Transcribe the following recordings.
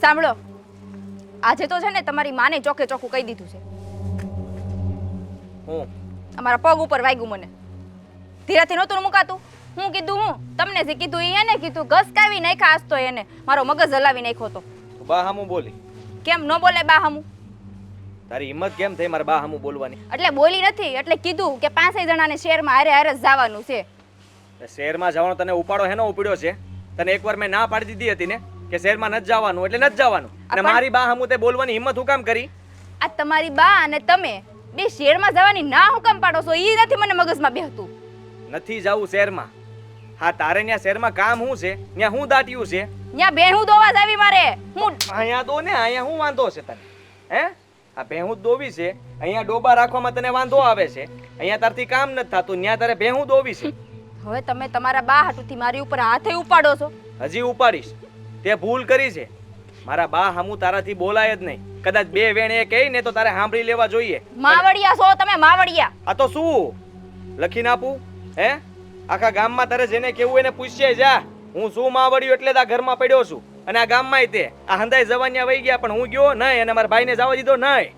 સાંભળો, આજે તો છે ને તમારી માને ચોકે ચોખ્ખું કહી દીધું છે. હું અમારા પગ ઉપર વાગ્યું મને. ધીરેથી નહોતું મુકાતું. હું કીધું હું તમને જે કીધું એને કીધું, ઘસકાવી નાખ્યા આજ તો એને. મારો મગજ હલાવી નાખ્યો તો. તું બા હામું બોલી? કેમ ન બોલે બા હામું? તારી હિંમત કેમ થઈ મારા બા હામું બોલવાની? એટલે બોલી નથી, એટલે કીધું કે 5 જણાને શહેરમાં હારે હારે જવાનું છે. શહેરમાં જવાનો તને ઉપાડો હેનો ઉપડ્યો છે? તને એકવાર મેં ના પાડી દીધી હતી ને કે શહેરમાં નથી જવાનું એટલે નથી જવાનું, અને મારી બા હામું તે બોલવાની હિંમત હું કામ કરી? આ તમારી બા અને તમે બે શહેરમાં જવાની ના હું કામ પાડો છો? ઈ નથી મને મગજમાં બેહતું. નથી જાવું શહેરમાં. હા, તારે ત્યાં શહેરમાં કામ શું છે? ત્યાં હું દાટ્યું છે? ત્યાં બેહું દોવા જાવી મારે. હું અહીંયા દો ને, અહીંયા હું વાંધો છે તને? હે, આ ભેહું દોવી છે, અહીંયા ડોબા રાખવામાં તને વાંધો આવે છે, અહીંયા તારથી કામ નથી થતું, ત્યાં તારે ભેહું દોવી છે. હવે તમે તમારા બા હાટુથી મારી ઉપર હાથે ઉપાડો છો. હજી ઉપાડીશ? તે ભૂલ કરી છે. મારા બા હામું તારાથી બોલાય જ નહીં. કદાચ બે વેણ એ કહે ને તો તારે સાંભળી લેવા જોઈએ. માવડિયા છો તમે, માવડિયા. આ તો શું લખીને આપું? હે, આખા ગામમાં તારે જેને કેવું એને પૂછશે જા. હું શું માવડ્યું એટલે આ ઘરમાં પડ્યો છું, અને આ ગામમાંય તે આ હંધાઈ જવાન્યા વહી ગયા, પણ હું ગયો નહીં અને મારા ભાઈને જવા દીધો નહીં.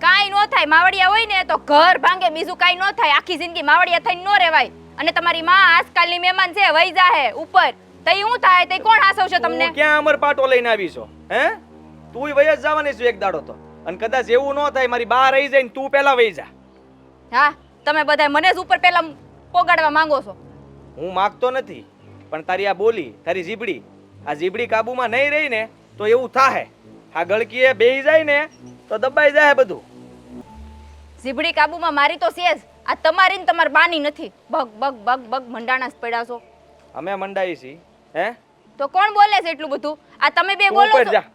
કાઈ નો થાય. માવડિયા હોય ને તો ઘર ભાંગે, બીજું કાઈ નો થાય. આખી જિંદગી માવડિયા થઈને નો રહેવાય. અને તમારી માં આજકાલની મહેમાન છે, વહી જાહે ઉપર. તઈ હું થાય તઈ કોણ હાસવશે તમને? તું ક્યાં અમર પાટો લઈને આવી છો? હે, તુંય વહી જ જવાની છું એક દાડો તો. અને કદાચ એવું ન થાય મારી બા રહી જાય ને તું પહેલા વહી જા. હા, તમે બધા મને જ ઉપર પહેલા પોગાડવા માંગો છો. હું માગતો નથી, પણ તારી આ બોલી, તારી જીબડી, આ જીબડી કાબુમાં નહીં રહી ને તો એવું થાહે. આ ગળકીએ બેહી જાય ને તો દબાઈ જાય બધું. જીબડી કાબુમાં મારી તો છે જ. આ તમારી ને તમારી બાની નથી. બગ બગ બગ બગ મંડાણા જ પડ્યા છો. અમે મંડાઈ છી. હે, તો કોણ બોલે છે એટલું બધું? આ તમે બે તું બોલો ઉપર છો. જા,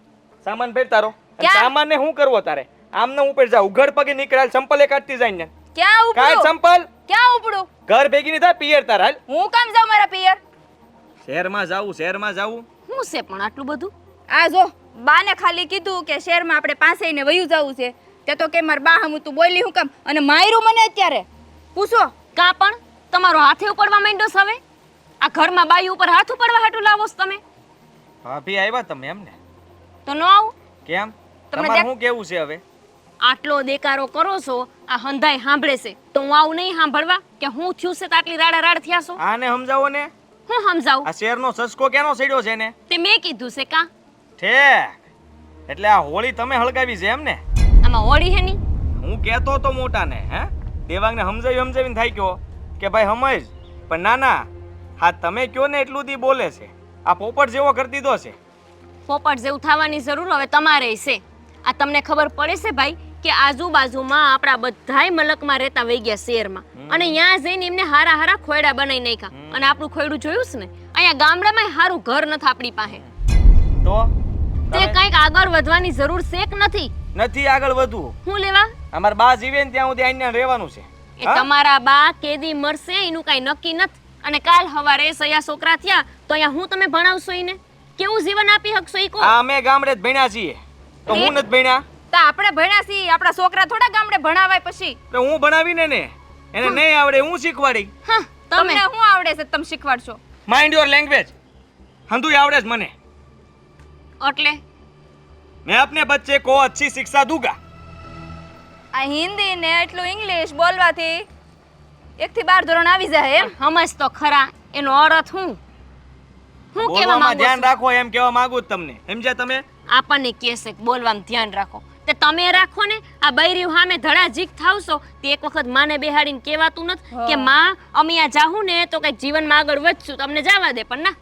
સામાન ફેર તારો. અને ક્યાં? સામાન ને શું કરવો તારે? આમ ને ઉપર જા, ઉઘડ પગે નીકળાલ, સંપલે કાઢતી જાય ને. ક્યાં કાઢ ઉપડું? સંપલ. ક્યાં ઉપડું? ઘર ભેગી ની થાય પિયર તાર હાલ. હું કામ જાઉં મારા પિયર? શહેરમાં જાવું, શહેરમાં જાવું. શું છે પણ આટલું બધું? આ જો બાને ખાલી કીધું કે શહેરમાં આપણે પાસે ને વયું જવું છે, તે તો કે માર બા હમું તું બોલી હું કામ? અને માર્યું મને અત્યારે. પૂછો. કા પણ તમારો હાથે ઉપડવા માંડ્યો છે હવે? આ ઘરમાં બાઈ ઉપર હાથ ઉપાડવા હાટું લાવો છો તમે? ભાભી આવ્યા તમે એમ ને? તો ન આવું? કેમ? તમને તમારે દેખ- શું કેવું છે હવે? આટલો દેકારો કરો છો, આ હંધાઈ સાંભળે છે તો હું આવું નહીં સાંભળવા કે હું થયું છે તો આટલી રાડા રાડ થયા છો? આને સમજાવો ને. હું સમજાવું? આ શેરનો સસકો કેનો સડ્યો છે ને? તે મેં કીધું છે કા? ઠેક, એટલે આ હોળી તમે હળગાવી છે એમ ને? આમાં હોળી હે ની? હું કહેતો તો મોટાને, હે, દેવાંગને સમજાવીને થાય કયો કે ભાઈ સમજ, પણ ના ના, હા તમે કયો ને એટલું દી બોલે છે. આ પોપટ જેવો કરી દીધો છે. પોપટ જેવું થવાની જરૂર હવે તમારે છે. આ તમને ખબર પડે છે ભાઈ કે આજુબાજુમાં આપણા બધાય મલકમાં રહેતા વહી ગયા શહેરમાં, અને ત્યાં જઈને એમને હારા હારા ખોયડા બનાવી નાખ્યા. અને આપણું ખોયડું જોયું છે ને? અહીંયા ગામડામાં હારું ઘર નથી આપણી પાસે. તો તે કંઈક આગળ વધવાની જરૂર છે કે નથી? નથી આગળ વધવું. હું લેવા? અમારા બા જીવે ને ત્યાં સુધી અહીંયા રહેવાનું છે. એ તમારા બા કેદી મરશે એનું કઈ નક્કી નથી. અને કાલ હવારે સયા છોકરા થયા તો અહીંયા હું તમે ભણાવશો એને? કેવું જીવન આપી શકશો ઈ કો? આ અમે ગામડે જ ભણ્યા છીએ, તો હું નથી ભણ્યા? તો આપણે ભણ્યા છીએ, આપણા છોકરા થોડા ગામડે ભણાવાય પછી? તો હું ભણાવીને ને એને નહીં આવડે હું શીખવાડી. હા, તમને તમે શું આવડે છે તમે શીખવાડશો? Mind your language. હંધુય આવડે છે મને. એટલે मैं अपने बच्चे को अच्छी शिक्षा दूंगा. આ હિન્દી ને એટલું ઇંગ્લિશ બોલવાથી 1 થી 12 ધોરણ આવી જાય એમ? સમજ તો ખરા એનો અર્થ હું કેવા બોલવામાં માંગુ ધ્યાન છું? રાખો એમ કહેવા માંગુ છું તમને. સમજ્યા તમે? આપણને કહેશે કે બોલવામાં ધ્યાન રાખો, તે તમે રાખો ને. આ બૈરી સામે ધડાજીક થાવશો તે એક વખત માને બેહાડીને કહેવાતું નથી કે માં અમે આ જાહું ને તો કઈક જીવનમાં આગળ વધશું, તમને જવા દે. પણ ના,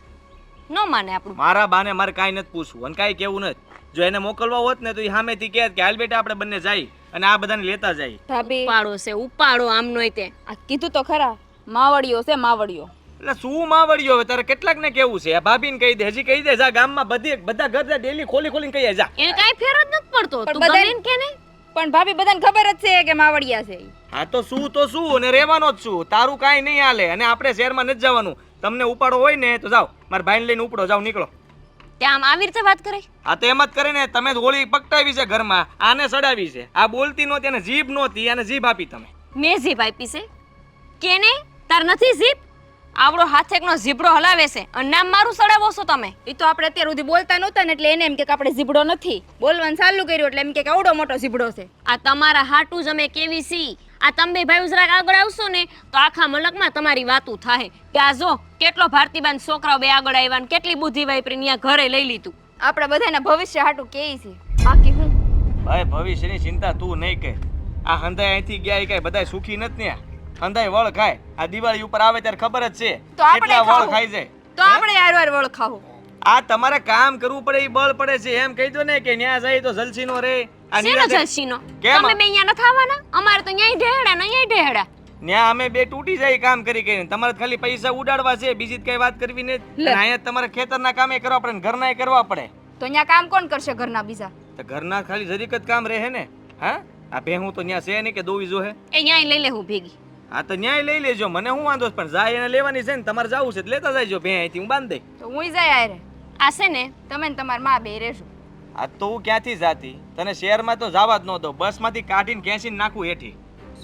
ન માને આપણું. મારા બાને મારે કાંઈ નથી પૂછવું અને કાંઈ કેવું નથી. જો એને મોકલવા હોત ને તો એ સામેથી કહે કે હાલ બેટા આપણે બંને જાય અને આ બધાને લેતા જાય. ભાભી ઉપાડો છે ઉપાડો આમનોય તે. આ કીધું તો ખરા, માવડિયો છે માવડિયો. એટલે શું માવડ્યો હવે તારે કેટલાક ને કેવું છે? આ ભાભીને કહી દે, હજી કહી દે, જા ગામમાં બધા ઘર ડેલી ખોલી ખોલીને કહીએ જા. એને કાંઈ ફેર જ નથી પડતો. પણ તું બધાય- ગમે ને કે નહીં? પણ ભાભી બધાને ખબર જ છે કે માવડિયા છે ઈ. હા તો શું અને રહેવાનો જ છું. તારું કાંઈ નહીં હાલે અને આપણે શહેરમાં નથી જવાનું. તમને ઉપાડો હોય ને તો જાઓ, મારા ભાઈને લઈને ઉપડો, જાઓ નીકળો. ત્યાં આમ આવી રીતે વાત કરે? આ તો એમ જ કરે ને, તમે જ હોળી પકટાવી છે ઘરમાં, આને સડાવી છે. આ બોલતી નહોતી અને જીભ નહોતી, આને જીભ આપી તમે. મેં જીભ આપી છે? કેને? તાર નથી જીભ? આવડો હાથેકનો ઝીબડો હલાવે છે અને નામ મારું સડાવો છો તમે. એ તો આપણે અત્યાર સુધી બોલતા નહોતા ને એટલે એને એમ કે આપણે ઝીબડો નથી બોલવાનું ચાલુ કર્યું એટલે એમ કે આવડો મોટો ઝીબડો છે. આ તમારા હાટું જ અમે કેવી સી. આ તમે બે ભાઈ જરાક આગળ આવશો ને તો આખા મલકમાં તમારી વાતું થાય કે આ જો કેટલો ભારતીબાન છોકરાઓ બે આગળ આવ્યા ને કેટલી બુદ્ધિ વાપરીને અહીંયા ઘરે લઈ લીધું. આપણે બધાના ભવિષ્ય હાટું કેઈ છે બાકી હું ભાઈ ભવિષ્યની ચિંતા તું નહીં કર. આ હંધાઈ અહીંથી ગયા એ કઈ બધાય સુખી નથી ને. હંધાઈ વળ ખાય. આ દિવાળી ઉપર આવે ત્યારે ખબર જ છે તો આપણે કેટલા વળ ખાવું. ખાઈ જાય. તો આપણે યાર વળ ખાવું. આ તમારે કામ કરવું પડે એ બળ પડે છે એમ કહી દો ને કે ન્યા જાય તો જલસીનો રે. આ શેનો નિરાતે- જલસીનો? કેમ? તમે બે અહીંયા નથી આવવાના? અમારે તો ન્યાય ઢેડા ને અહીંયા ઢેડા. ન્યા અમે બે તૂટી જાય કામ કરી કરીને. તમારે તો ખાલી પૈસા ઉડાડવા છે બીજી જ કઈ વાત કરવી નહીં. લે. અને અહીંયા તમારે ખેતરના કામે કરવા પડે ને ઘરના કરવા પડે. તો અહીંયા કામ કોણ કરશે ઘરના બીજા? તો ઘરના ખાલી જરીક જ કામ રહે ને. હા આ ભેહું તો ન્યા છે નહીં કે દોવી જોહે. એ ન્યાય લઈ લેવું ભેગી. હા તો ન્યાય લઈ લેજો મને શું વાંધો છે પણ જાય એને લેવાની છે ને તમારે જવું છે તો લેતા જાયજો ભે અહીંથી હું બાંધી દઈ. તો હું જાય આરે આ છે ને તમે ને તમાર માં બે રહેશું. આ તો હું ક્યાંથી જાતી તને શહેરમાં તો જવા જ ન દો. બસમાંથી કાઢીને ખેંચીને નાખું હેઠી.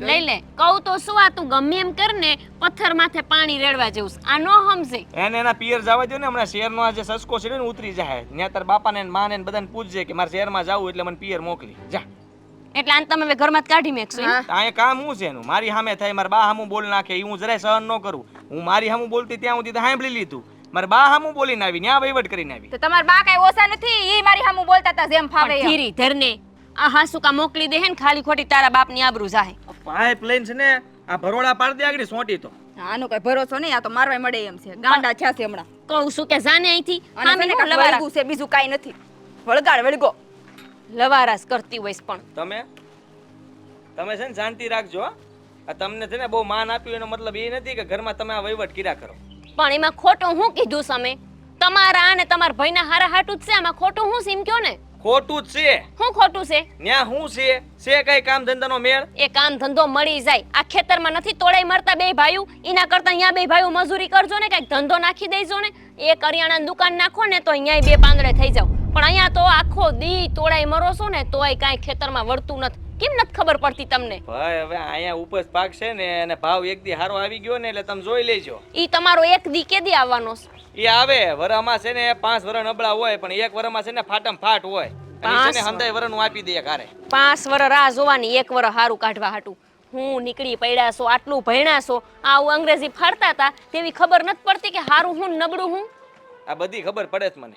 લઈ લે. કહું તો શું આ તું ગમે એમ કર ને પથ્થર માથે પાણી રેડવા જેવું છે. આ નો સમજે. એને એના પિયર જવા દો ને હમણાં શહેરનો આ જે સસકો છે ને ઉતરી જાય. ત્યાં તાર બાપાને ને માને ને બધાને પૂછજે કે મારે શહેરમાં જવું એટલે મને પિયર મોકલી જા. એટલે આને તમે હવે ઘરમાં જ કાઢી મેકશો એમ? હા. અહીંયા કામ શું છે એનું મારી સામે થાય મારા બા સામું બોલ નાખે એ હું જરાય સહન ન કરું. હું મારી સામું બોલતી ત્યાં સુધી તો સાંભળી લીધું. મારા બા સામું બોલીને આવી ન્યા વહીવટ કરીને આવી. તો તમાર બા કઈ ઓછા નથી ઈ મારી સામું બોલતા હતા જેમ ફાવે પણ એમ. ધીરી ધરને આ હાસુકા મોકલી દે હે ને ખાલી ખોટી તારા બાપની આબરૂ જાહે. પાઇપલાઇન છે ને આ ભરોડા પાડી દે આગળ સોંટી તો. આનો કઈ ભરોસો નહીં આ તો મારવાય મળે એમ છે ગાંડા થયા છે હમણાં. કહું છું કે જાને અહીંથી અને છે આમી ને હું કાંઈક લવારા વળગું છે બીજું કાંઈ નથી. વળગાડ વળગો. લવારાસ કરતી હોઈશ પણ તમે છે ને શાંતિ રાખજો હો. આ તમને છે ને બહુ માન આપ્યું એનો મતલબ એ નથી કે ઘરમાં તમે આ વહીવટ કર્યા કરો. પણ એમાં ખોટું હું કીધું તમે? તમારા અને તમારા ભાઈના હારા હાટું જ છે. આમાં ખોટું હું છે એમ કયો ને? ખોટું જ છે. હું ખોટું છે? ન્યા શું છે કઈ કામ ધંધાનો મેળ? એ કામ ધંધો મળી જાય. આ ખેતરમાં નથી તોડાઈ મરતા બે ભાઈઓ? એના કરતા અહીંયા બે ભાઈઓ મજૂરી કરજો ને કઈક ધંધો નાખી દેજો ને. એ કરિયાણાની દુકાન નાખો ને તો અહીંયા બે પાંદડે થઈ જાવ. પણ અહીંયા તો આખો દી તોડાઈ મરો છો ને તોય કાંઈ ખેતરમાં વળતું નથી. કેમ નથી ખબર પડતી તમને? ભાઈ હવે અહીંયા ઉપજ પાક છે ને અને ભાવ એક દી હારો આવી ગયો ને એટલે તમે જોઈ લેજો. ઈ તમારો એક દી કેદી આવવાનો છે? એ આવે વરમાં છે ને 5 વર નબળા હોય પણ એક વરમાં છે ને ફાટમ ફાટ હોય. અને ઈ છે ને 5 હંધાય વરનું આપી દે ઘરે. 5 વર રાહ જોવાની 1 વર હારું કાઢવા હાટું. હું નીકળી પડ્યા છો આટલું ભણ્યા છો આવું અંગ્રેજી ફાડતા હતા તેવી ખબર નથી પડતી કે હારું હું ને નબળું હું? આ બધી ખબર પડે છે મને.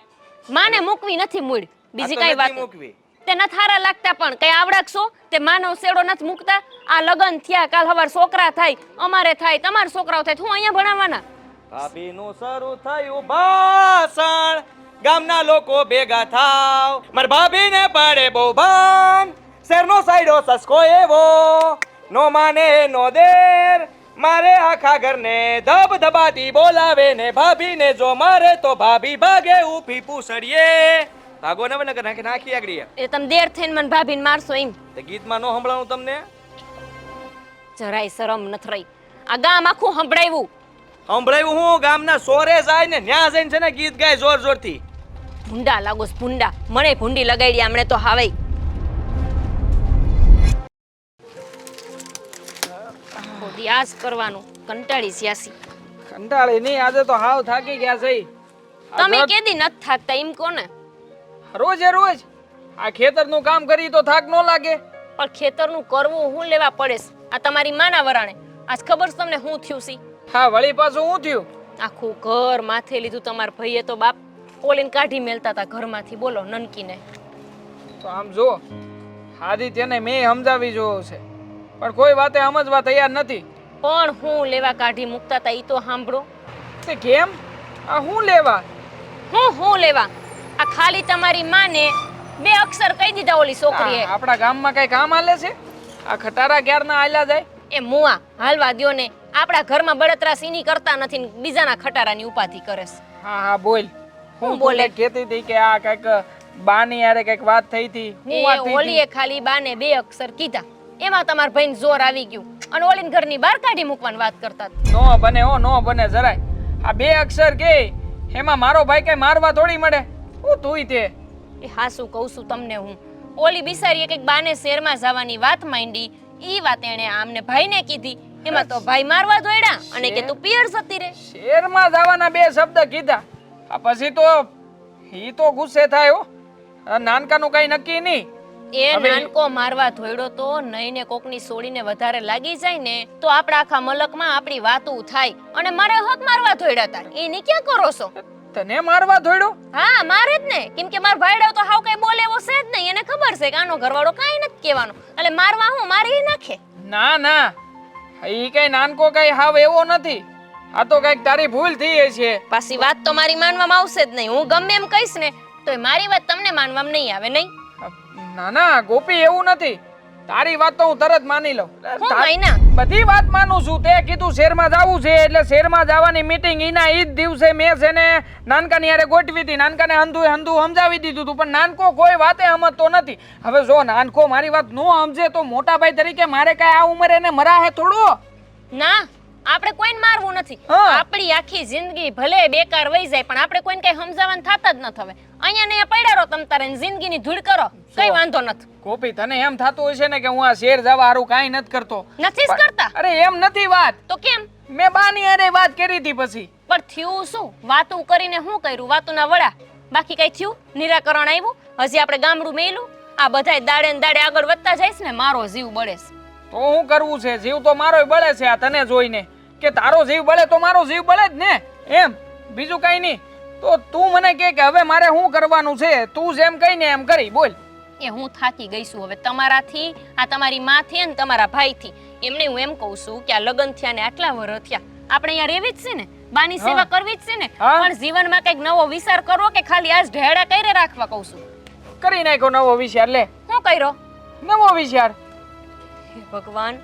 માને મૂકવી નથી મૂળ બીજી આ તો કઈ નથી વાત મૂકવી. તે નથી હારા લાગતા પણ કઈ આવડાકશો તે માનવ શેડો નથી મૂકતા. આ લગન થયા કાલ હવાર છોકરા થાય અમારે થાય તમારા છોકરાઓ થાય હું અહીંયા ભણાવવાના. ભાભીનું શરૂ થયું ભાષણ ગામના લોકો ભેગા થાવ માર ભાભીને પડે બહુ ભાન શેરનો સાઈડો સસકો એવો નો માને નો દેર મારે આખા ઘરને ધબધબાટી બોલાવે ને ભાભીને જો મારે તો ભાભી ભાગે ઊભી પૂછડીએ ભાગો ને વનકર નાખી નાખી આગળ એ તમે દેર થઈને મને ભાભીને મારશો એમ? તે ગીતમાં નો સંભળાવું તમને જરાય શરમ નથી રહી. આ ગામ આખું સંભળાવ્યું. સંભળાયું હું ગામના સોરે જાય ને ન્યા જઈને છે ને ગીત ગાય જોર જોરથી. ભૂંડા લાગો છો, ભૂંડા. મને ભૂંડી લગાડી હમણે તો હાવે. ખોદી આજ કરવાનું કંટાળી સ્યાસી. કંટાળી નહીં આજે તો હાવ થાકી ગયા છે. તમે કેદી નથી થાકતા એમ કોને? રોજે રોજ આ ખેતરનું કામ કરી તો થાક ન લાગે? પણ ખેતરનું કરવું હું લેવા પડે છે? આ તમારી માના વરાણે આજ ખબર છે તમને હું થયું છે? હા વળી પાછું હું થયું? આખું ઘર માથે લીધું તમારા ભાઈએ તો બાપ ઓલીને કાઢી મેલતા હતા ઘરમાંથી. બોલો નનકીને તો આમ જો આદિત્યને મેં સમજાવી જોયો છે પણ કોઈ વાતે સમજવા તૈયાર નથી. પણ હું લેવા કાઢી મૂકતા હતા ઈ તો સાંભળો. તે કેમ? આ હું લેવા? હું લેવા? આ ખાલી તમારી માને 2 અક્ષર કહી દીધા ઓલી છોકરીએ. આપણા ગામમાં કઈ કામ હાલે છે? આ ખટારા ક્યારના હાલ્યા જાય? એ મુઆ હાલવા દ્યો ને. આપણા ઘરમાં બળતરા સીની કરતા નથી ને બીજાના ખટારાની ઉપાધિ કરે છે. હા હા બોલ. હું બોલે? કહેતી હતી કે આ કઈક બાની યારે કઈક વાત થઈ હતી. હું વાત એ થઈ ઓલીએ ખાલી બાને 2 અક્ષર કીધા એમાં તમારા ભાઈને જોર આવી ગયું અને ઓલીને ઘરની બહાર કાઢી મૂકવાની વાત કરતા હતા. નો બને હો નો બને જરાય. આ 2 અક્ષર કે એમાં મારો ભાઈ કઈ મારવા થોડી મળે. હું તુંય તે એ હાસું કહું છું તમને હું. ઓલી બિસારીએ કંઈક બાને શહેરમાં જવાની વાત માંડી. ઈ વાત એણે આમને ભાઈને કીધી એમાં તો ભાઈ મારવા દોડ્યા અને કે તું પિયર જતી રે. શેરમાં જવાના બે શબ્દ કીધા. આ પછી તો ઈ તો ગુસ્સે થાય હો. આ નાનકાનું કઈ નક્કી નહીં. એ હવે- નાનકો મારવા ધોયડો તો નહીં ને કોકની સોડીને વધારે લાગી જાય ને તો આપણા આખા મલકમાં આપણી વાતો થાય અને મારે હક મારવા ધોયડા હતા. એની ક્યાં કરો છો? તને મારવા ધોડ્યો? હા મારે જ ને, કેમ કે માર ભાઈડો તો હાવ કઈ બોલે એવો છે જ નહીં. એને ખબર છે કે આનો ઘરવાળો કાંઈ નથી કહેવાનો એટલે મારવા હું મારી નાખે. ના ના, ઈ કઈ નાનકો કઈ હાવ એવો નથી. આ તો કઈક તારી ભૂલ થઈ છે. પાછી વાત તો મારી માનવામાં આવશે જ નહીં. હું ગમે એમ કહીશ ને તો મારી વાત તમને માનવામાં નહીં આવે. નહીં ના ના ગોપી, એવું નથી. તારી વાત તો હું તરત માની લઉં. હું માયના બધી વાત માનું છું. તે કીધું શહેરમાં જાવું છે એટલે શહેરમાં જવાની મીટિંગ ઈના ઈ જ દિવસે મેં છે ને નાનકાની હારે ગોઠવી હતી. નાનકાને હંધુ સમજાવી દીધું હતું, પણ નાનકો કોઈ વાતે સમજતો નથી. હવે જો નાનકો મારી વાત નો સમજે તો મોટા ભાઈ તરીકે મારે કઈ આ ઉંમરે એને મરાહે થોડું. ના, આપણે કોઈને મારવું નથી. હા. આપણી આખી જિંદગી ભલે બેકાર વહી જાય પણ આપણે કોઈને કઈ સમજાવવાનું થતા જ નથી. હવે અહીંયા ને અહીંયા પડ્યા રહો તમ તારે ને જિંદગીની ધૂળ કરો, કઈ વાંધો નથી. ગોપી, તને એમ થતું હશે ને કે હું આ શેર જવા હારું કાંઈ નથી કરતો. નથી જ કરતા અરે એમ નથી વાત. તો કેમ? મેં બાની હારે વાત કરી હતી પછી. પણ થયું શું? વાતું કરીને શું કર્યું? વાતુના વડા. બાકી કઈ થયું? નિરાકરણ આવ્યું? હજી આપણે ગામડું મેલું? આ બધાય દાડે ને દાડે આગળ વધતા જઈશ ને મારો જીવ બળે છે. તો શું કરવું છે? જીવ તો મારોય બળે છે. આ તને જોઈને કે તારો જીવ બળે તો મારો જીવ બળે જ ને. એમ બીજું કઈ નહીં. તો તું મને કે હવે મારે શું કરવાનું છે? તું જેમ કહી ને એમ કરી બોલ. એ હું થાકી ગઈ છું હવે તમારાથી, આ તમારી માથી અને તમારા ભાઈથી. એમને હું એમ કહું છું કે આ લગ્ન થયા ને આટલા વર્ષ થયા, આપણે અહીંયા રહેવી જ છે ને, બાની સેવા કરવી જ છે ને, હા. પણ જીવનમાં કંઈક નવો વિચાર કરવો કે ખાલી આજ ઢેડા કઈને રાખવા કહું છું. કરી નાખ્યો નવો વિચાર. લે શું કર્યો? નવો વિચાર. હે ભગવાન,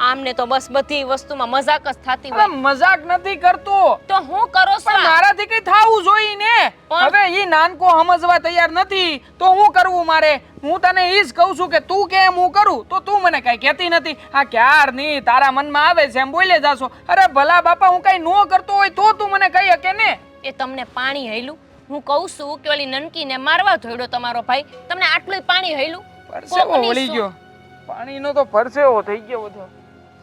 આમને તો બસ બધી વસ્તુમાં મજાક જ થતી અરે હોય. મજાક નથી કરતો, તો હું કરો છો પણ આ? મારાથી કઈ થાવું જોઈએ ને. પણ- હવે ઈ નાનકો સમજવા તૈયાર નથી તો હું કરવું મારે? હું તને ઈ જ કહું છું કે તું કે એમ હું કરું, તો તું મને કઈ કહેતી નથી. આ ક્યારની તારા મનમાં આવે છે એમ બોલે જાશો. અરે ભલા બાપા, હું કઈ નો કરતો હોય તો તું મને કહી શકે ને. એ તમને પાણી હૈલું? હું કહું છું કે ઓલી નનકીને મારવા ધોડ્યો તમારો ભાઈ, તમને આટલું પાણી હૈલું? પરસેવો કોકની વળી શું? ગયો. પાણીનો તો પરસેવો થઈ ગયો બધો.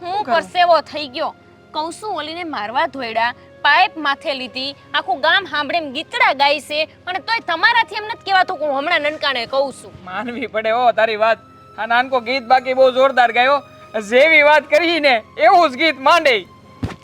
હું પરસેવો થઈ ગયો. કહું છું ઓલીને મારવા ધોયડા, પાઇપ માથે લીધી, આખું ગામ સાંભળે ગીતડા ગાય છે અને તોય તમારાથી એમ નથી કહેવાતું કે હું હમણાં નનકાને કહું છું. માનવી પડે હો તારી વાત. આ નાનકો ગીત બાકી બહુ જોરદાર ગાયો. જેવી વાત કરી ને એવું જ ગીત માંડે.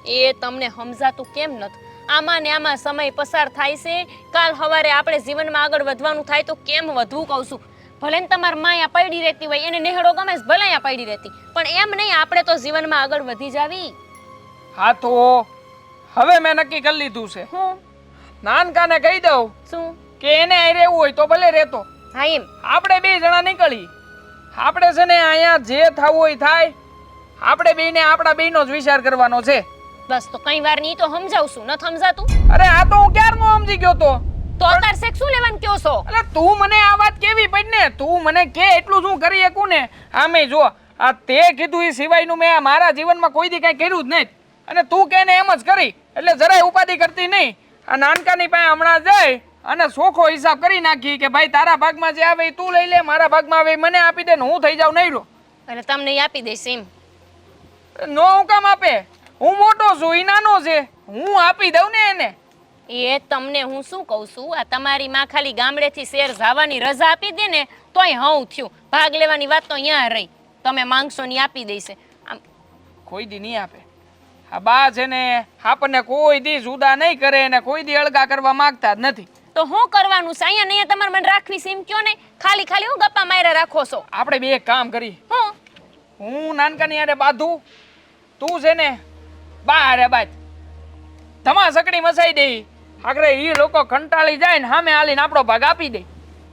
એ તમને સમજાતું કેમ નથી? આમાં ને આમાં સમય પસાર થાય છે. કાલ સવારે આપણે જીવનમાં આગળ વધવાનું થાય તો કેમ વધવું કહું છું. ભલે ને તમારી માયા પડી રહેતી હોય, એને નેહડો ગમે છે, ભલે અહીંયા પડી રહેતી, પણ એમ નહીં, આપણે તો જીવનમાં આગળ વધી જાવી. હા તો હવે મેં નક્કી કરી લીધું છે. હું નાનકાને કહી દઉં શું? કે એને અહીં રહેવું હોય તો ભલે રહેતો. હા એમ. આપણે બે જણા નીકળી. આપણે છે ને અહીંયા જે થવું હોય થાય. આપણે બેને આપણા બેનો જ વિચાર કરવાનો છે. બસ તો કઈ વાર નહીં તો સમજાવશું, ન સમજાતું અરે આ તો હું ક્યારનો સમજી ગયો તો. તો અત્યારે શેક શું લેવાનું કયો છો? અરે તું મને આ વાત કેવી પડી ને. તું મને કે એટલું શું કરી શકું ને. આમે જો આ તે કીધું એ સિવાયનું મેં મારા જીવનમાં કોઈ દી કઈ કર્યું જ નહીં. અને તું કે ને એમ જ કરી એટલે જરાય ઉપાધિ કરતી નહીં. આ નાનકાની પાસે હમણાં જઈ અને સોખો હિસાબ કરી નાખી કે ભાઈ તારા ભાગમાં જે આવે એ તું લઈ લે, મારા ભાગમાં આવે એ મને આપી દે ને હું થઈ જાઉં નહીં રહો. અને તમને ઈ આપી દઈશ એમ? નો હું કામ આપે? હું મોટો છું, ઈ નાનો છે, હું આપી દઉં ને એને. એ તમને હું શું કહું છું, આ તમારી માં ખાલી ગામડેથી શેર જવાની રજા આપી દે ને તોય હઉ થયું. ભાગ લેવાની વાત તો અહીંયા રહી. તમે માંગશો ની આપી દઈશે. આમ કોઈ દી નહીં આપે. આ બા છે ને આપણને કોઈ દી જુદા નહીં કરે ને કોઈ દી અળગા કરવા માંગતા જ નથી. તો હું કરવાનું છે? અહીંયા નહીં તમારે મને રાખવી છે એમ કયો ને? ખાલી ખાલી હું ગપ્પા માર્યા રાખો છો? આપણે બે એક કામ કરી. હું હું નાનકાની હારે બાંધું, તું છે ને બા હારે બાજ. ધમા સકડી મસાઈ દે. આગળ ઈ લોકો કંટાળી જાય ને સામે હાલીને આપણો ભાગ આપી દે.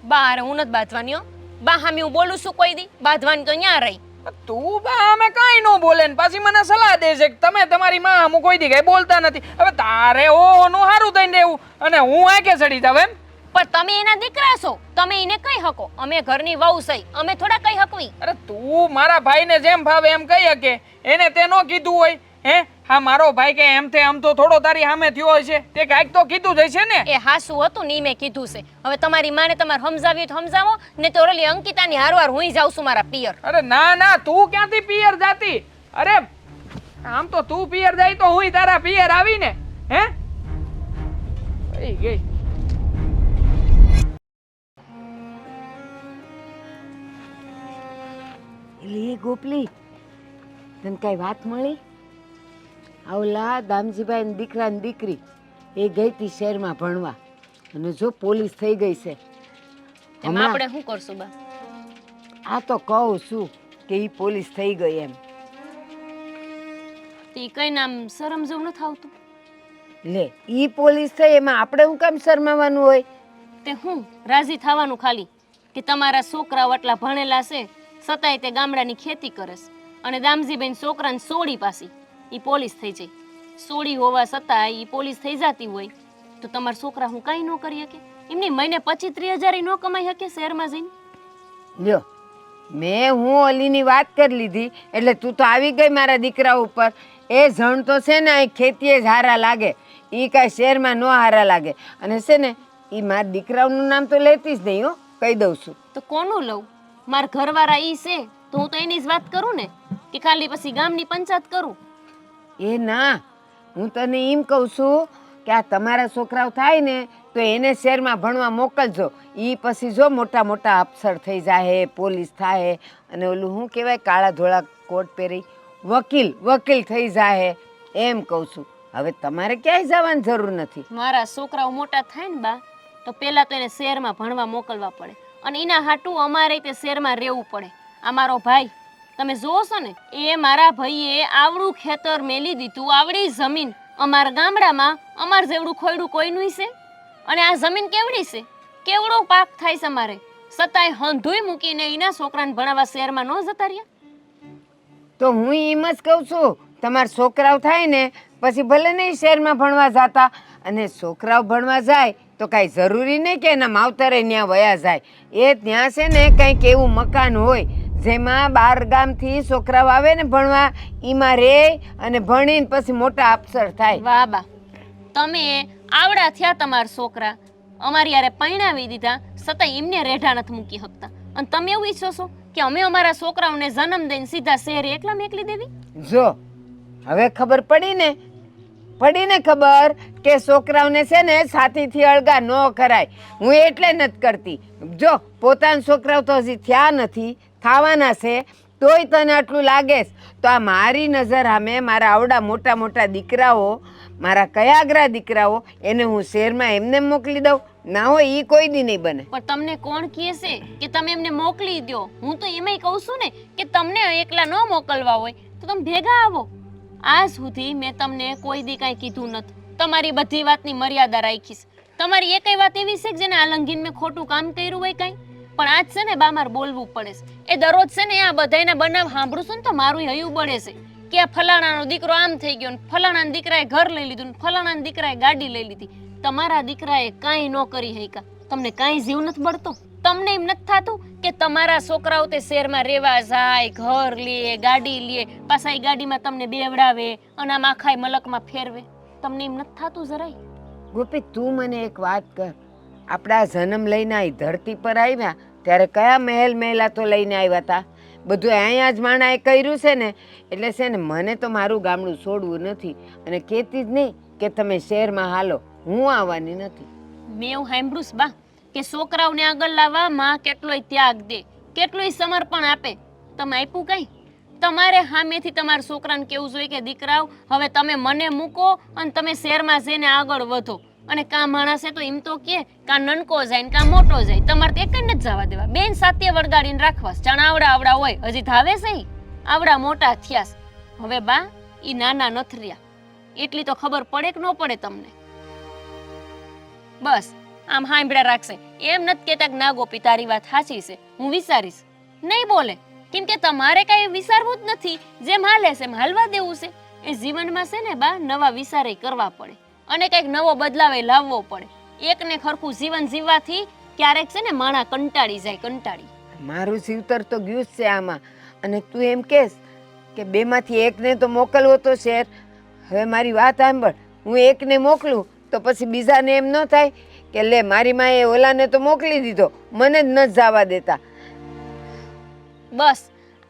બહાર હું નથી બાંધવાની હો. બા હામી હું બોલું છું કોઈ દી? બાંધવાની તો અહીંયા રહી. તું બા અમે કાંઈ ન બોલે ને પાછી મને સલાહ દે છે કે તમે તમારી માં અમુક કોઈ દી કઈ બોલતા નથી. હવે તારે ઓનું સારું થઈને રહેવું અને હું આંખે ચડી જાવ એમ? પણ તમે એના દીકરા છો, તમે એને કઈ હકો? અમે ઘરની વહુ સહી, અમે થોડા કઈ હકવી? અરે તું મારા ભાઈને જેમ ભાવે એમ કહી શકે. એને તે નો કીધું હોય હે? હા મારો ભાઈ કે એમ તે આમ તો થોડો તારી સામે થયો હોય છે, તે કાંઈક તો કીધું જ હશે ને. એ હાસુ હતું ની મેં કીધું છે. હવે તમારી માને તમારે સમજાવી તો સમજાવો ને તો ઓલી અંકિતાની હારવાર હું જાઉં છું મારા પિયર. અરે ના ના, તું ક્યાંથી પિયર જાતી? અરે આમ તો તું પિયર જાય તો હુંય તારા પિયર આવીને હે થઈ ગઈ. એટલે એ ગોપલી તને કઈ વાત મળી? આવલા દામજીભાઈ ને દીકરા ને દીકરી એ ગઈ હતી શહેરમાં ભણવા અને જો પોલીસ થઈ ગઈ છે. એમાં આપણે શું કરશું બા? આ તો કહું છું કે ઈ પોલીસ થઈ ગઈ એમ. તે કઈ નામ શરમ જેવું નથી આવતું? લે ઈ પોલીસ થઈ એમાં આપણે હું કામ શરમાવાનું હોય? તે હું રાજી થવાનું ખાલી કે તમારા છોકરાઓ આટલા ભણેલા છે છતાંય તે ગામડાની ખેતી કરે છે અને દામજીબેન છોકરાને સોડી પાસી ઈ પોલીસ થઈ જાય. સોડી હોવા છતાં ઈ પોલીસ થઈ જતી હોય તો તમારા છોકરા હું કાંઈ ન કરી શકે? એમની મહિને 25-30 હજાર ન કમાઈ શકે શહેરમાં જઈને? લ્યો મેં હું ઓલીની વાત કરી લીધી એટલે તું તો આવી ગઈ મારા દીકરા ઉપર. એ જણ તો છે ને અહીં ખેતીએ જ હારા લાગે, એ કાંઈ શહેરમાં ન હારા લાગે. અને છે ને એ મારા દીકરાઓનું નામ તો લેતી જ નહીં હો, કહી દઉં છું. તો કોનું લઉં? મારા ઘરવાળા ઈ છે તો હું તો એની જ વાત કરું ને કે ખાલી પછી ગામની પંચાયત કરું? એ ના, હું તને એમ કહું છું કે આ તમારા છોકરાઓ થાય ને તો એને શહેરમાં ભણવા મોકલજો. એ પછી જો મોટા મોટા અફસર થઈ જાય, પોલીસ થાય અને ઓલું શું કહેવાય કાળા ધોળા કોટ પહેરી વકીલ થઈ જાય એમ કહું છું. હવે તમારે ક્યાંય જવાની જરૂર નથી. મારા છોકરાઓ મોટા થાય ને બા તો પહેલા તો એને શહેરમાં ભણવા મોકલવા પડે અને એના હાટું અમારે તે શહેરમાં રહેવું પડે. આ મારો ભાઈ તમે જોવો છો ને, એ મારા ભાઈએ આવડું ખેતર મેલી દીધું, આવડી જમીન અમારા ગામડામાં અમાર જેવડું ખોયડું કોઈનું છે. અને આ જમીન કેવડી છે, કેવડો પાક થાય છે અમારે, છતાંય હંધુય મૂકીને એના છોકરાને ભણાવવા શહેરમાં ન જતા રહ્યા. તો હું એમ જ કહું છું તમારા છોકરાઓ થાય ને પછી ભલે નહીં શહેરમાં ભણવા જતા, અને છોકરાઓ ભણવા જાય તો કાંઈ જરૂરી નહીં કે એના માવતરે ત્યાં વયા જાય. એ ત્યાં છે ને કંઈક એવું મકાન હોય જેમાં 12 ગામથી છોકરાઓ આવે ને ભણવા, એમાં રહે અને ભણીને પછી મોટા અફસર થાય. વાહ બા, તમે આવડા થયા તમારા છોકરા, અમારી યારે પરણાવી દીધા છતાંય એમને રેઢા નથી મૂકી શકતા. અને તમે એવું ઈચ્છો છો કે અમે અમારા છોકરાઓને જન્મ દઈને સીધા શહેરે એકલા મેકલી દેવી? જો હવે ખબર પડી ને ખબર કે છોકરાઓને છે ને સાથીથી અળગા ન કરાય. હું એટલે નથી કરતી. જો પોતાના છોકરાઓ તો હજી થયા નથી, થવાના છે, તોય તને આટલું લાગે તો આ મારી નજર સામે મારા આવડા મોટા મોટા દીકરાઓ, મારા કયાગરા દીકરાઓ, એને હું શહેરમાં એમને મોકલી દઉં? ના હોય, એ કોઈ દી નહીં બને. પણ તમને કોણ કહે છે કે તમે એમને મોકલી દો? હું તો એમાંય કહું છું ને કે તમને એકલા ન મોકલવા હોય તો તમે ભેગા આવો. આજ સુધી મેં તમને કોઈ દી કાંઈ કીધું નથી. તમારી બધી વાતની મર્યાદા રાખીશ. તમારી એકય વાત એવી છે કે જેને આ લંઘીને મેં ખોટું કામ કર્યું હોય કાંઈ? પણ આજ છે ને બા મારે બોલવું પડે છે. એ દરરોજ છે ને આ બધાયના બનાવ સાંભળું છું ને તો મારું હૈયું બળે છે કે આ ફલાણાનો દીકરો આમ થઈ ગયો, ફલાણાના દીકરાએ ઘર લઈ લીધું, ફલાણાના દીકરાએ ગાડી લઈ લીધી. તમારા દીકરાએ કાંઈ ન કરી હૈકા. તમને કાંઈ જીવ નથી બળતો? તમને એમ નથી થતું કે તમારા છોકરાઓ તે શહેરમાં રહેવા જાય, ઘર લે, ગાડી લે, પાછા એ ગાડીમાં તમને બેવડાવે અને આમ આખાય મલકમાં ફેરવે? તમને એમ નથી થતું જરાય? ગોપી, તું મને એક વાત કર. આપણા જન્મ લઈને અહીં ધરતી પર આવ્યા ત્યારે કયા મહેલા તો લઈને આવ્યા હતા? બધું અહીંયા જ માણાએ કર્યું છે ને. એટલે છે ને મને તો મારું ગામડું છોડવું નથી અને કહેતી જ નહીં કે તમે શહેરમાં હાલો, હું આવવાની નથી. મેં એવું સાંભળ્યું છે બા કે છોકરાઓને આગળ લાવવા માં કેટલોય ત્યાગ દે, કેટલોય સમર્પણ આપે. તમે આપ્યું કઈ? તમારે સામેથી તમારા છોકરાને કેવું જોઈએ કે દીકરાઓ હવે તમે મને મૂકો અને તમે શહેરમાં જઈને આગળ વધો. અને કા માણસે તો એમ તો કે કા નનકો જાય ને કા મોટો જાય, તમારે તો એક જ નથી જવા દેવા. બેન સાથે વળગાડીને રાખવા. જાણ આવડા હોય, હજી ધાવે છે આવડા મોટા થયા. હવે બા ઈ નાના નથી રહ્યા, એટલી તો ખબર પડે કે ન પડે તમને? બસ આમ હાંભળ્યા રાખશે. એમ નથી કેતા કે ના ગોપી તારી વાત સાચી છે, હું વિચારીશ. નહીં બોલે, કેમ કે તમારે કઈ વિચારવું જ નથી. જેમ હાલે છે એમ હાલવા દેવું છે. એ જીવનમાં છે ને બા નવા વિચારે કરવા પડે અને કંઈક નવો બદલાવે લાવવો પડે. એકને ખરખું જીવન જીવવાથી ક્યારેક છે ને માણા કંટાળી જાય. મારું જીવતર તો ગયું જ છે આમાં. અને તું એમ કહેશ કે બેમાંથી એકને તો મોકલવો તો શહેર. હવે મારી વાત સાંભળ, હું એકને મોકલું તો પછી બીજાને એમ ન થાય કે લે મારી માએ ઓલાને તો મોકલી દીધો, મને જ ન જવા દેતા. બસ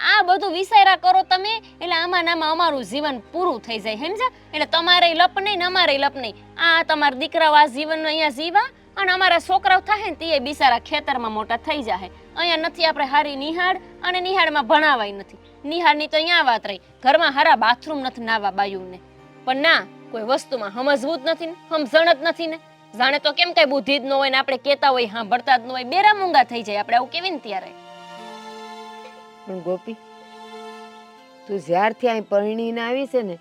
આ બધું વિચાર્યા કરો તમે એટલે આમાં ને આમાં અમારું જીવન પૂરું થઈ જાય સમજ્યા? એટલે તમારે લપ નહીં ને અમારે લપ નહીં. આ તમારા દીકરાઓ આ જીવન અહીંયા જીવા અને અમારા છોકરાઓ થાય ને તે બિચારા ખેતરમાં મોટા થઈ જાય. અહીંયા નથી આપણે હારી નિહાળ અને નિહાળમાં ભણાવાય નથી. નિહાળની તો અહીંયા વાત રહી, ઘરમાં હારા બાથરૂમ નથી નાવા બાયુને. પણ ના, કોઈ વસ્તુમાં સમજવું જ નથી ને, સમજણ જ નથી ને. જાણે તો કેમ કઈ બુદ્ધિ જ ન હોય ને આપણે કહેતા હોય સાંભળતા જ ન હોય, બેરા મૂંગા થઈ જાય આપણે. આવું કેવી ને ત્યારે પણ ગોપી, તું જ્યારથી અહીં પરણીને આવી છે ને,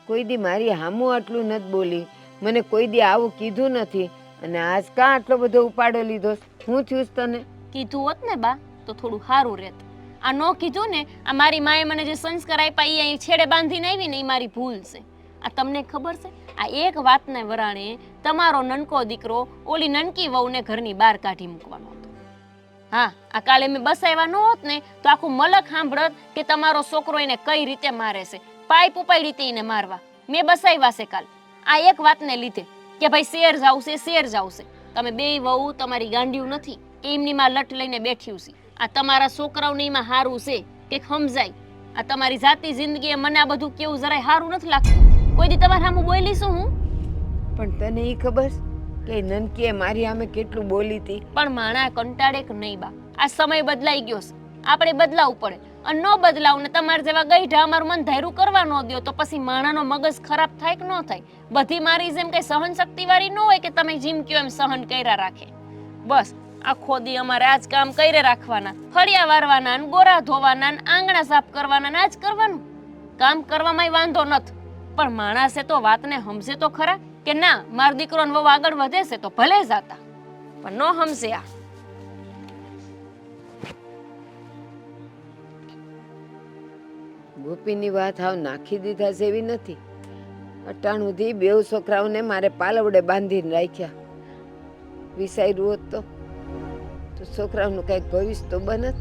કોઈ દી મારી હામું આટલું નથી બોલી, મને કોઈ દી આવું કીધું નથી, અને આજ કાં આટલો બધો ઉપાડો લીધો? હું થયું તને? કીધું હોત ને બા તો થોડું સારું રહેત. આ ન કીધું ને, આ મારી માએ મને જે સંસ્કાર આપ્યા એ અહીં છેડે બાંધીને આવી ને એ મારી ભૂલ છે. આ તમને ખબર છે, આ એક વાતને વરાણે તમારો નનકો દીકરો ઓલી નનકી વહુને ઘરની બહાર કાઢી મૂકવાનો હતો. હા, આ કાલે મેં બસાવ્યા ન હોત ને તો આખું મલક સાંભળત કે તમારો છોકરો એને કઈ રીતે મારે છે, પાઇપ ઉપાડી રીતે એને મારવા. મેં બસાવ્યા છે કાલ આ એક વાતને લીધે કે ભાઈ શેર જાવશે, શેર જાવશે. તમે બે વહુ તમારી ગાંડિયું નથી કે એમની માં લટ લઈને બેઠ્યું છે. આ તમારા છોકરાઓને એમાં હારું છે કે સમજાય. આ તમારી જાતિ જિંદગીએ મને આ બધું કેવું જરાય હારું નથી લાગતું. કોઈ દી તમારા સામું બોલી છું હું? પણ તને એ ખબર કે નનકીએ મારી સામે કેટલું બોલી હતી? પણ માણા કંટાળે કે નહીં બા, આ સમય બદલાઈ ગયો છે, આપણે બદલાવું પડે. અને ન બદલાવ ને તમારે જેવા ગઈઢા અમારું મન ધાર્યું કરવા ન દો તો પછી માણાનો મગજ ખરાબ થાય કે ન થાય? બધી મારી જેમ કઈ સહન શક્તિ વાળી ન હોય કે તમે જેમ કયો એમ સહન કર્યા રાખે. બસ આખો દી અમારે આજ કામ કર્યા રાખવાના, ફળિયા વારવાના ને ગોરા ધોવાના ને આંગણા સાફ કરવાના ને આજ કરવાનું. કામ કરવામાં વાંધો નથી, પણ માણસે તો વાતને સમજે તો ખરા કે ના મારો દીકરો ને વહુ આગળ વધે છે તો ભલે જાતા, પણ ન સમજે. આ ગોપીની વાત હાવ નાખી દીધા જેવી નથી. અટાણું દી બેઉ છોકરાઓને મારે પાલવડે બાંધીને રાખ્યા. વિસાર્યું હોત તો છોકરાઓનું કઈક ભવિષ્ય તો બનત.